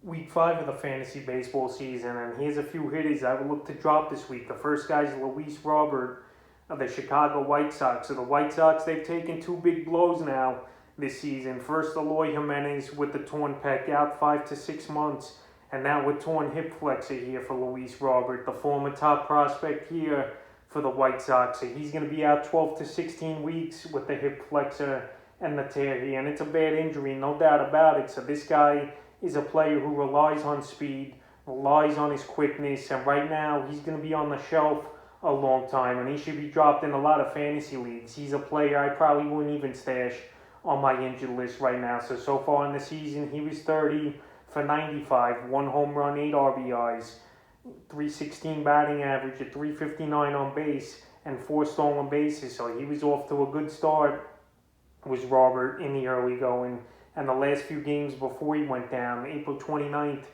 Week 5 of the fantasy baseball season, and here's a few hitters I would look to drop this week. The first guy is Luis Robert of the Chicago White Sox. So the White Sox, they've taken two big blows now this season. First, Eloy Jimenez with the torn pec out 5 to 6 months, and now with torn hip flexor here for Luis Robert, the former top prospect here for the White Sox. So he's going to be out 12 to 16 weeks with the hip flexor and the tear here, and it's a bad injury, no doubt about it. So this guy is a player who relies on speed, relies on his quickness, and right now he's going to be on the shelf a long time, and he should be dropped in a lot of fantasy leagues. He's a player I probably wouldn't even stash on my injured list right now. So far in the season, he was 30 for 95, 1 home run, 8 RBIs, 316 batting average, a 359 on base, and 4 stolen bases. So he was off to a good start, was Robert, in the early going. And the last few games before he went down, April 29th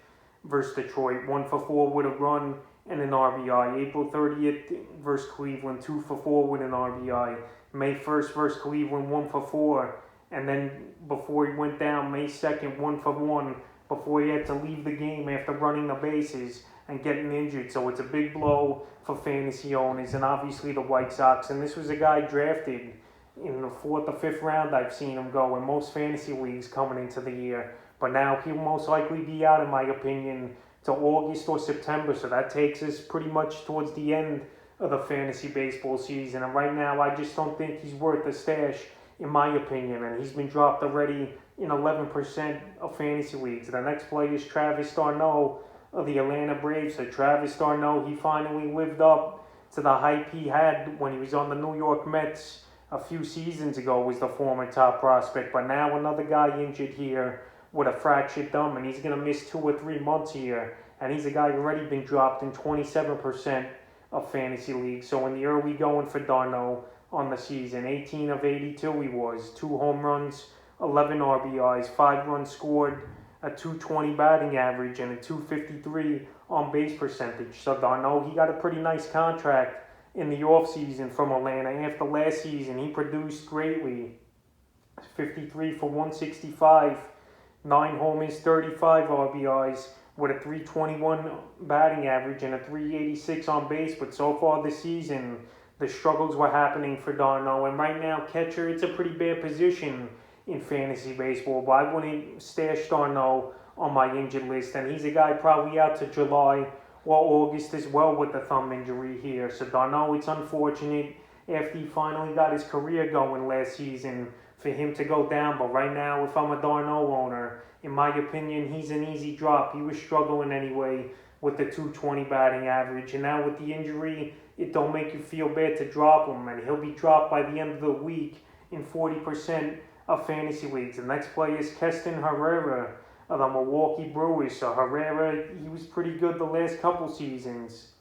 versus Detroit, 1 for 4 with a run and an RBI. April 30th versus Cleveland, 2 for 4 with an RBI. May 1st versus Cleveland, 1 for 4. And then before he went down, May 2nd, 1 for 1, before he had to leave the game after running the bases and getting injured. So it's a big blow for fantasy owners and obviously the White Sox. And this was a guy drafted in the 4th or 5th round. I've seen him go in most fantasy leagues coming into the year. But now he'll most likely be out, in my opinion, to August or September. So that takes us pretty much towards the end of the fantasy baseball season. And right now, I just don't think he's worth a stash, in my opinion. And he's been dropped already in 11% of fantasy leagues. The next player is Travis Starneau of the Atlanta Braves. So Travis Starneau, he finally lived up to the hype he had when he was on the New York Mets a few seasons ago, was the former top prospect. But now another guy injured here with a fractured thumb, and he's going to miss 2 or 3 months here. And he's a guy who's already been dropped in 27% of fantasy leagues. So in the early going for Darno on the season, 18 of 82 he was, 2 home runs, 11 RBIs, 5 runs scored, a 220 batting average, and a 253 on base percentage. So Darno, he got a pretty nice contract in the offseason from Atlanta. After last season, he produced greatly. 53 for 165, 9 homers, 35 RBIs, with a 321 batting average and a 386 on base. But so far this season, the struggles were happening for Darno. And right now, catcher, it's a pretty bad position in fantasy baseball. But I wouldn't stash Darno on my injured list. And he's a guy probably out to July or August as well with the thumb injury here. So Darno, it's unfortunate after he finally got his career going last season for him to go down. But right now, if I'm a Darno owner, in my opinion, he's an easy drop. He was struggling anyway with the 220 batting average. And now with the injury, it don't make you feel bad to drop him. And he'll be dropped by the end of the week in 40% of fantasy leagues. The next player is Keston Herrera of the Milwaukee Brewers. So Herrera, he was pretty good the last couple seasons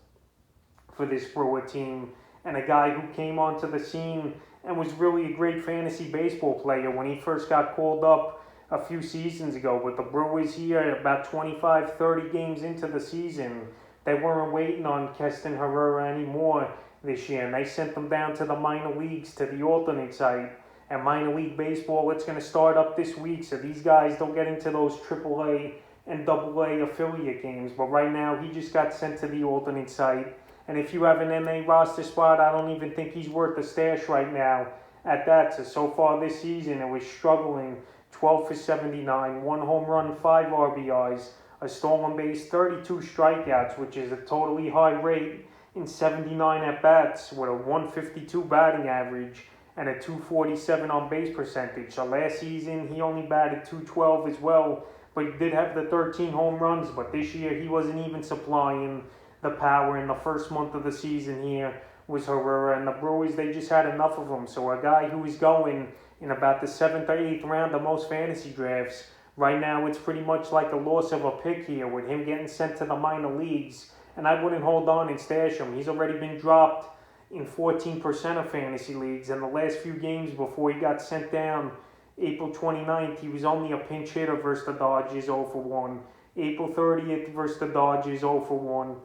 for this Brewer team. And a guy who came onto the scene and was really a great fantasy baseball player when he first got called up a few seasons ago. But the Brewers here, about 25, 30 games into the season, they weren't waiting on Keston Herrera anymore this year. And they sent them down to the minor leagues, to the alternate site. And minor league baseball, it's going to start up this week. So these guys don't get into those AAA and AA affiliate games. But right now, he just got sent to the alternate site. And if you have an MA roster spot, I don't even think he's worth a stash right now at that. So far this season, it was struggling. 12 for 79, 1 home run, 5 RBIs, a stolen base, 32 strikeouts, which is a totally high rate in 79 at-bats, with a 152 batting average and a 247 on base percentage. So last season, he only batted 212 as well, but he did have the 13 home runs. But this year, he wasn't even supplying the power in the first month of the season here was Herrera. And the Brewers, they just had enough of him. So a guy who is going in about the 7th or 8th round of most fantasy drafts, right now it's pretty much like a loss of a pick here with him getting sent to the minor leagues. And I wouldn't hold on and stash him. He's already been dropped in 14% of fantasy leagues. And the last few games before he got sent down, April 29th, he was only a pinch hitter versus the Dodgers, 0 for 1. April 30th versus the Dodgers, 0 for 1.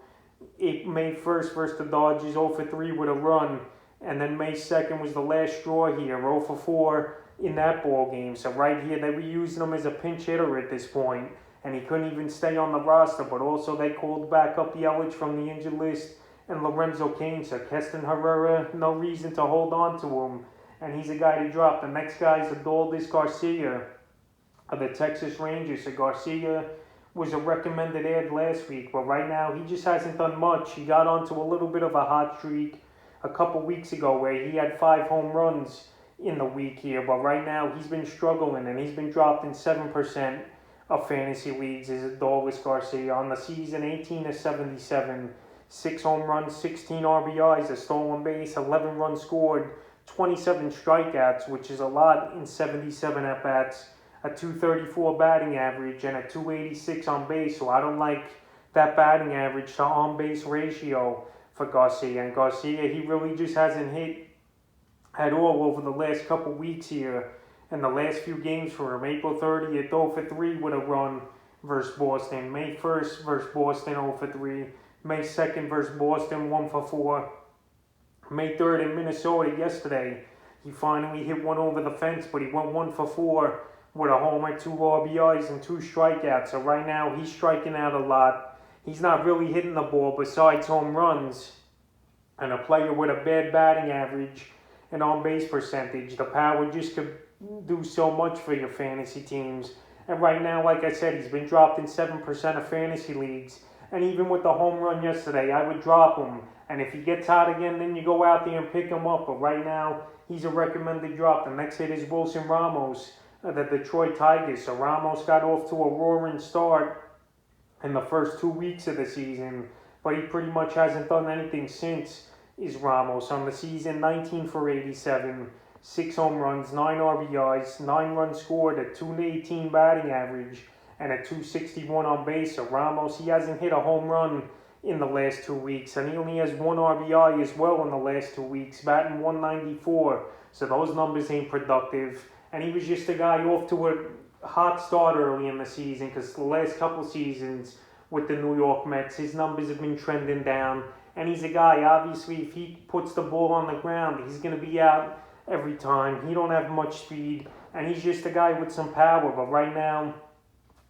May 1st versus the Dodgers, 0 for 3 with a run. And then May 2nd was the last straw here, 0 for 4 in that ball game. So right here, they were using him as a pinch hitter at this point. and he couldn't even stay on the roster. But also they called back up Yelich from the injured list and Lorenzo Cain. So Keston Herrera, no reason to hold on to him, and he's a guy to drop. The next guy is Adolis Garcia of the Texas Rangers. So Garcia was a recommended ad last week, but right now he just hasn't done much. He got onto a little bit of a hot streak a couple weeks ago where he had 5 home runs in the week here, but right now he's been struggling and he's been dropped in 7% of fantasy leagues. Is Adolis Garcia on the season? 18-77, 6 home runs, 16 RBIs, a stolen base, 11 runs scored, 27 strikeouts, which is a lot in 77 at bats, a 234 batting average, and a 286 on base. So I don't like that batting average to on base ratio for Garcia. And Garcia, he really just hasn't hit at all over the last couple weeks here in the last few games for him. April 30th, 0 for 3 with a run versus Boston. May 1st versus Boston, 0 for 3. May 2nd versus Boston, 1 for 4. May 3rd in Minnesota yesterday, he finally hit one over the fence, but he went 1 for 4 with a homer, 2 RBIs, and 2 strikeouts. So right now, he's striking out a lot. He's not really hitting the ball besides home runs. And a player with a bad batting average and on-base percentage, the power just could do so much for your fantasy teams. And right now, like I said, he's been dropped in 7% of fantasy leagues. And even with the home run yesterday, I would drop him. And if he gets hot again, then you go out there and pick him up. But right now, he's a recommended drop. The next hit is Wilson Ramos, the Detroit Tigers. So Ramos got off to a roaring start in the first 2 weeks of the season, but he pretty much hasn't done anything since. Is Ramos on the season? 19 for 87, 6 home runs, 9 RBIs, 9 runs scored, a 218 batting average, and a 261 on base. So Ramos, he hasn't hit a home run in the last 2 weeks, and he only has 1 RBI as well in the last 2 weeks, batting 194. So those numbers ain't productive. And he was just a guy off to a hot start early in the season, because the last couple seasons with the New York Mets, his numbers have been trending down. And he's a guy, obviously, if he puts the ball on the ground, he's going to be out every time. He don't have much speed, and he's just a guy with some power. But right now,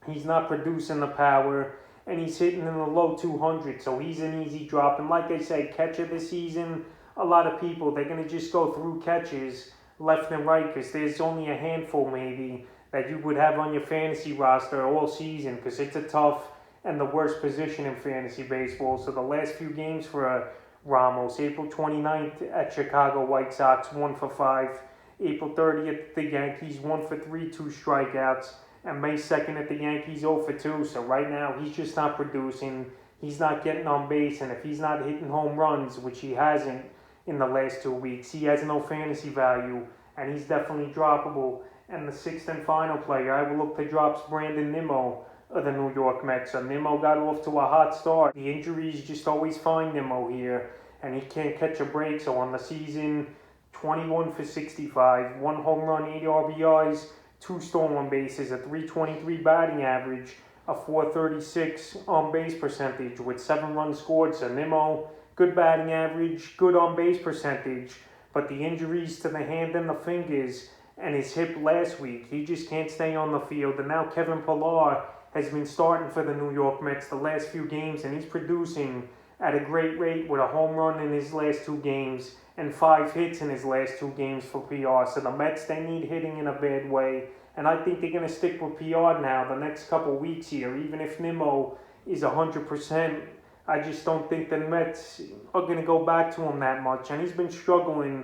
he's not producing the power, and he's hitting in the low 200s, so he's an easy drop. And like I said, catcher this season, a lot of people, they're going to just go through catches left and right, because there's only a handful maybe that you would have on your fantasy roster all season, because it's a tough and the worst position in fantasy baseball. So the last few games for Ramos: April 29th at Chicago White Sox, 1 for 5. April 30th at the Yankees, 1 for 3, 2 strikeouts. And May 2nd at the Yankees, 0 for 2. So right now, he's just not producing. He's not getting on base. And if he's not hitting home runs, which he hasn't in the last 2 weeks, he has no fantasy value. And he's definitely droppable. And the 6th and final player I will look to drop is Brandon Nimmo of the New York Mets. So Nimmo got off to a hot start. The injuries just always find Nimmo here, and he can't catch a break. So on the season, 21 for 65, 1 home run, 8 RBIs, 2 stolen bases, a 323 batting average, a 436 on base percentage with 7 runs scored. So Nimmo, good batting average, good on base percentage, but the injuries to the hand and the fingers and his hip last week, he just can't stay on the field. And now Kevin Pillar has been starting for the New York Mets the last few games, and he's producing at a great rate with a home run in his last 2 games and 5 hits in his last 2 games for PR. So the Mets, they need hitting in a bad way, and I think they're going to stick with PR now the next couple weeks here. Even if Nimmo is 100%, I just don't think the Mets are going to go back to him that much, and he's been struggling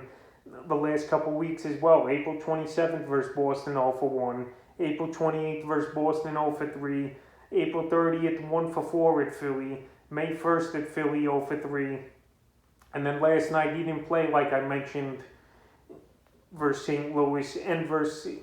the last couple weeks as well. April 27th versus Boston, 0 for 1. April 28th versus Boston, 0 for 3. April 30th, 1 for 4 at Philly. May 1st at Philly, 0 for 3. And then last night, he didn't play, like I mentioned, versus St. Louis and versus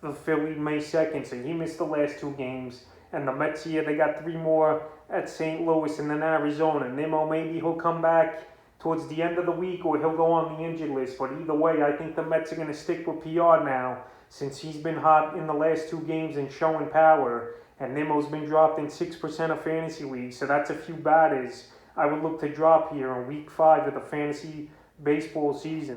the Philly May 2nd. So he missed the last 2 games. And the Mets here, they got 3 more at St. Louis and then Arizona. Nimmo, maybe he'll come back towards the end of the week, or he'll go on the injured list. But either way, I think the Mets are going to stick with PR now, since he's been hot in the last 2 games and showing power. And Nimmo's been dropped in 6% of fantasy leagues. So that's a few batters I would look to drop here in week 5 of the fantasy baseball season.